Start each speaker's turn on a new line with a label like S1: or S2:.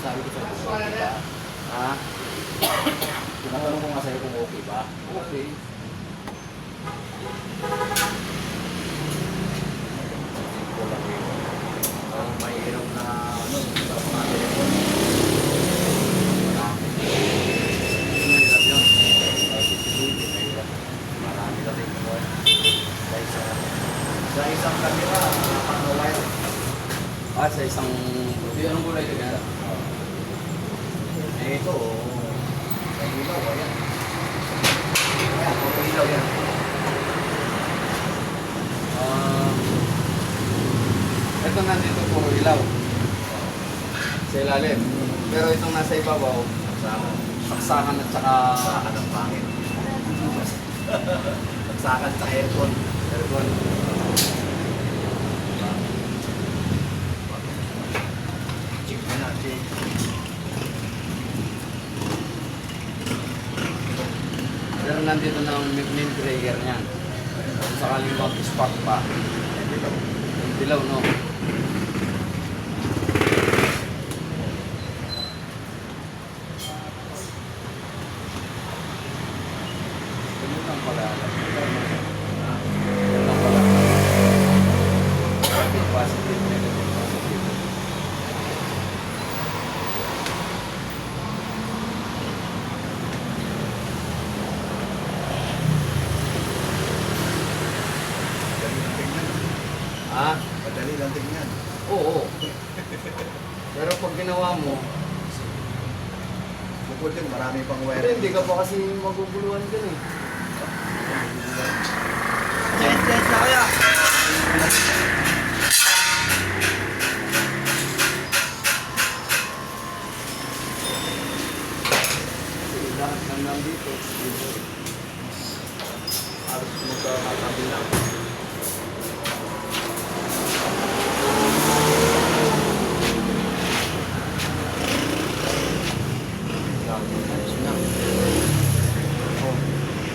S1: sabi ko sa'yo kung okay ba.
S2: Ha?
S1: Tinatanong ko nga sa'yo kung okay ba.
S2: Okay.
S1: Simple lang yun. Ang mahirap na ano, sa mga telefon. Marami.
S2: Mahirap yun.
S1: Mahirap. Marami kasi ito. Sa isang camera, pang-wire.
S2: Sa isang... Di anong kulay ka yan?
S1: Eh ito, may ilaw, ayan. Ayan, puro ilaw yan.
S2: Ito nandito puro ilaw. Sa ilalim. Pero itong nasa ibabaw, saksakan at saka...
S1: Saksakan ng pangit. Saksakan sa aircon.
S2: Aircon.
S1: Check mo na, check.
S2: Pero nandito na ang main trigger niyan. Kung sakaling mag-spark pa. Yung dilaw, no? Ganun lang pala. Ganun lang pala. Positive, negative, positive.
S1: Madali lang tingnan.
S2: Ah?
S1: Madali lang tingnan.
S2: Oo. Pero pag ginawa mo,
S1: Bukod yun, marami pang
S2: pero
S1: wire.
S2: hindi ka pa kasi maguguluhan dyan eh.
S1: Yes, yes, kaya.
S2: Kasi lahat ng nandito, dito. Halos magkakatabi lang.